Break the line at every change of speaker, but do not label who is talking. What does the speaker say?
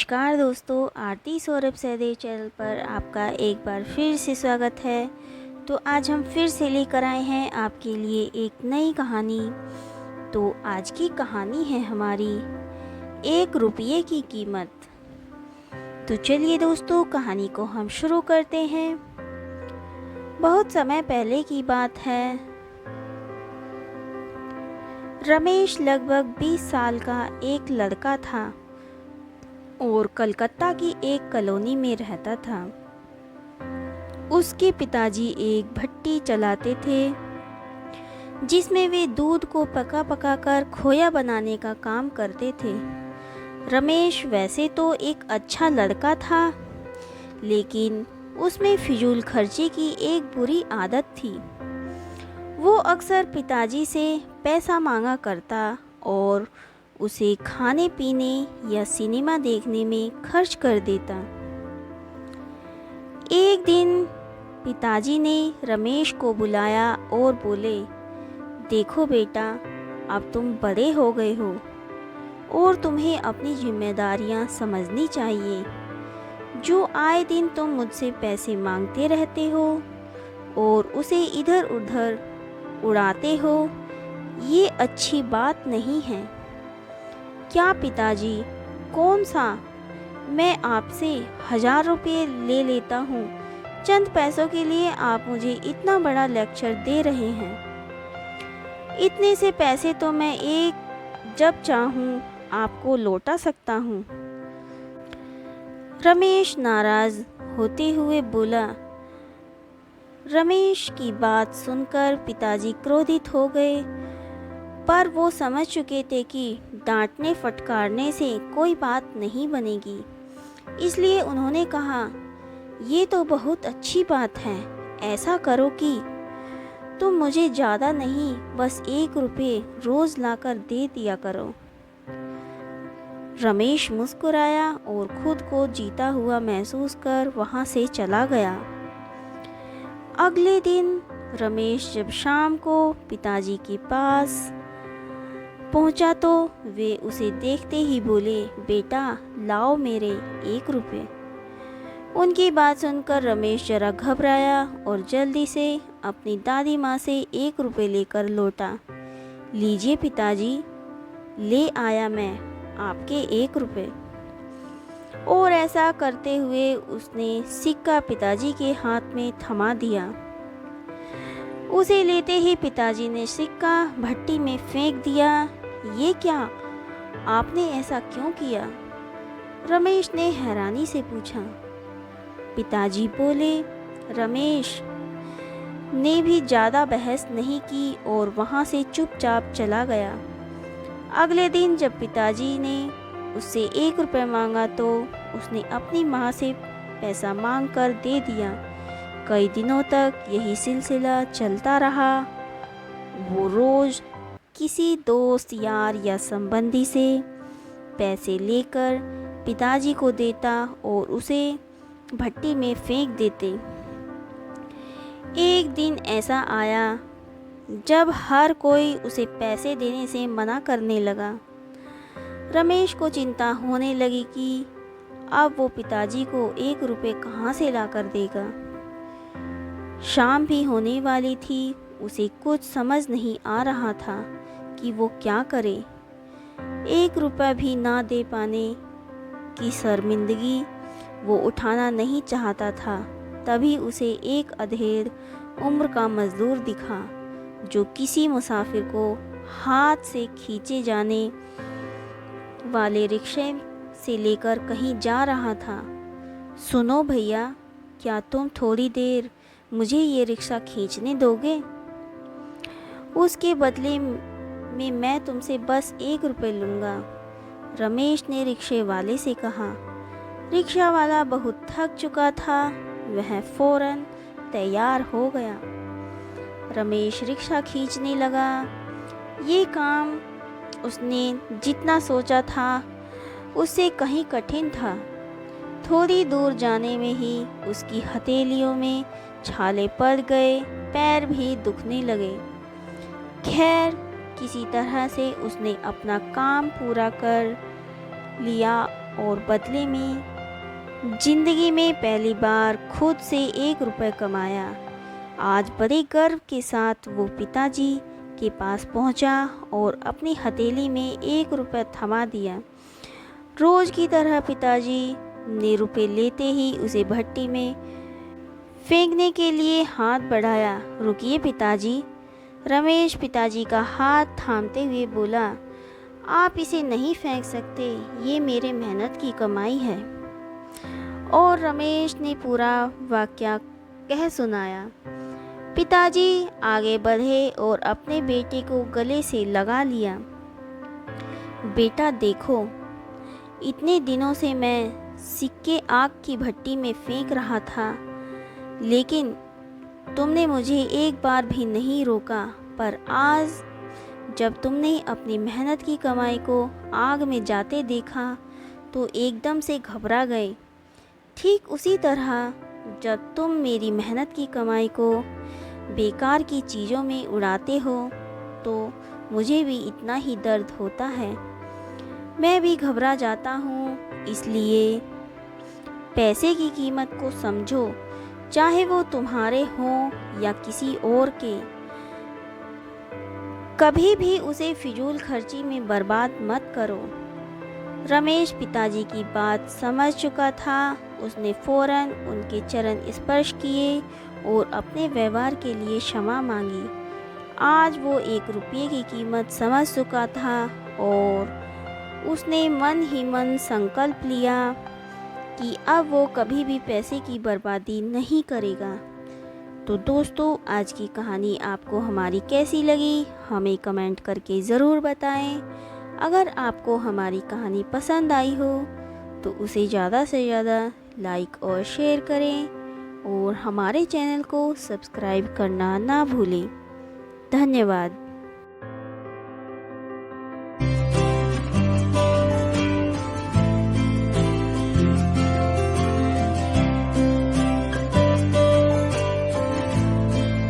नमस्कार दोस्तों, आरती सौरभ सहदेव चैनल पर आपका एक बार फिर से स्वागत है। तो आज हम फिर से लेकर आए हैं आपके लिए एक नई कहानी। तो आज की कहानी है हमारी 1 रुपये की कीमत। तो चलिए दोस्तों, कहानी को हम शुरू करते हैं। बहुत समय पहले की बात है। रमेश लगभग 20 साल का एक लड़का था और कलकत्ता की एक कॉलोनी में रहता था। उसके पिताजी एक भट्टी चलाते थे जिसमें वे दूध को पका कर खोया बनाने का काम करते थे। रमेश वैसे तो एक अच्छा लड़का था, लेकिन उसमें फिजूल खर्ची की एक बुरी आदत थी। वो अक्सर पिताजी से पैसा मांगा करता और उसे खाने पीने या सिनेमा देखने में खर्च कर देता। एक दिन पिताजी ने रमेश को बुलाया और बोले, देखो बेटा, अब तुम बड़े हो गए हो और तुम्हें अपनी जिम्मेदारियां समझनी चाहिए। जो आए दिन तुम मुझसे पैसे मांगते रहते हो और उसे इधर उधर उड़ाते हो, ये अच्छी बात नहीं है। क्या पिताजी, कौन सा? मैं आपसे 1000 रुपये ले लेता हूँ। चंद पैसों के लिए आप मुझे इतना बड़ा लेक्चर दे रहे हैं। इतने से पैसे तो मैं जब चाहूँ आपको लौटा सकता हूँ। रमेश नाराज होते हुए बोला। रमेश की बात सुनकर पिताजी क्रोधित हो गए, पर वो समझ चुके थे कि डांटने फटकारने से कोई बात नहीं बनेगी। इसलिए उन्होंने कहा, ये तो बहुत अच्छी बात है। ऐसा करो कि तुम मुझे ज़्यादा नहीं, बस 1 रुपये रोज़ लाकर दे दिया करो। रमेश मुस्कुराया और खुद को जीता हुआ महसूस कर वहाँ से चला गया। अगले दिन रमेश जब शाम को पिताजी के पास पहुंचा तो वे उसे देखते ही बोले, बेटा लाओ मेरे 1 रुपये। उनकी बात सुनकर रमेश जरा घबराया और जल्दी से अपनी दादी माँ से 1 रुपये लेकर लौटा। लीजिए पिताजी, ले आया मैं आपके 1 रुपये। और ऐसा करते हुए उसने सिक्का पिताजी के हाथ में थमा दिया। उसे लेते ही पिताजी ने सिक्का भट्टी में फेंक दिया। ये क्या, आपने ऐसा क्यों किया? रमेश ने हैरानी से पूछा। पिताजी बोले। रमेश ने भी ज़्यादा बहस नहीं की और वहाँ से चुपचाप चला गया। अगले दिन जब पिताजी ने उससे 1 रुपये मांगा तो उसने अपनी माँ से पैसा मांग कर दे दिया। कई दिनों तक यही सिलसिला चलता रहा। वो रोज़ किसी दोस्त, यार या संबंधी से पैसे लेकर पिताजी को देता और उसे भट्टी में फेंक देते। एक दिन ऐसा आया जब हर कोई उसे पैसे देने से मना करने लगा। रमेश को चिंता होने लगी कि अब वो पिताजी को 1 रुपये कहाँ से लाकर देगा। शाम भी होने वाली थी। उसे कुछ समझ नहीं आ रहा था कि वो क्या करे। 1 रुपया भी ना दे पाने की शर्मिंदगी वो उठाना नहीं चाहता था। तभी उसे एक अधेड़ उम्र का मजदूर दिखा जो किसी मुसाफिर को हाथ से खींचे जाने वाले रिक्शे से लेकर कहीं जा रहा था। सुनो भैया, क्या तुम थोड़ी देर मुझे ये रिक्शा खींचने दोगे? उसके बदले में मैं तुमसे बस 1 रुपये लूँगा, रमेश ने रिक्शे वाले से कहा। रिक्शा वाला बहुत थक चुका था। वह फौरन तैयार हो गया। रमेश रिक्शा खींचने लगा। ये काम उसने जितना सोचा था उससे कहीं कठिन था। थोड़ी दूर जाने में ही उसकी हथेलियों में छाले पड़ गए, पैर भी दुखने लगे। खैर, किसी तरह से उसने अपना काम पूरा कर लिया और बदले में जिंदगी में पहली बार खुद से 1 रुपये कमाया। आज बड़े गर्व के साथ वो पिताजी के पास पहुंचा और अपनी हथेली में 1 रुपया थमा दिया। रोज की तरह पिताजी ने रुपये लेते ही उसे भट्टी में फेंकने के लिए हाथ बढ़ाया। रुकिए पिताजी। रमेश पिताजी का हाथ थामते हुए बोला, आप इसे नहीं फेंक सकते, ये मेरे मेहनत की कमाई है। और रमेश ने पूरा वाकया कह सुनाया। पिताजी आगे बढ़े और अपने बेटे को गले से लगा लिया। बेटा देखो, इतने दिनों से मैं सिक्के आग की भट्टी में फेंक रहा था, लेकिन तुमने मुझे एक बार भी नहीं रोका। पर आज जब तुमने अपनी मेहनत की कमाई को आग में जाते देखा तो एकदम से घबरा गए। ठीक उसी तरह जब तुम मेरी मेहनत की कमाई को बेकार की चीज़ों में उड़ाते हो तो मुझे भी इतना ही दर्द होता है। मैं भी घबरा जाता हूँ। इसलिए पैसे की कीमत को समझो, चाहे वो तुम्हारे हों या किसी और के। कभी भी उसे फिजूल खर्ची में बर्बाद मत करो। रमेश पिताजी की बात समझ चुका था। उसने फौरन उनके चरण स्पर्श किए और अपने व्यवहार के लिए क्षमा मांगी। आज वो 1 रुपये की कीमत समझ चुका था और उसने मन ही मन संकल्प लिया कि अब वो कभी भी पैसे की बर्बादी नहीं करेगा। तो दोस्तों, आज की कहानी आपको हमारी कैसी लगी हमें कमेंट करके ज़रूर बताएं। अगर आपको हमारी कहानी पसंद आई हो तो उसे ज़्यादा से ज़्यादा लाइक और शेयर करें और हमारे चैनल को सब्सक्राइब करना ना भूलें। धन्यवाद।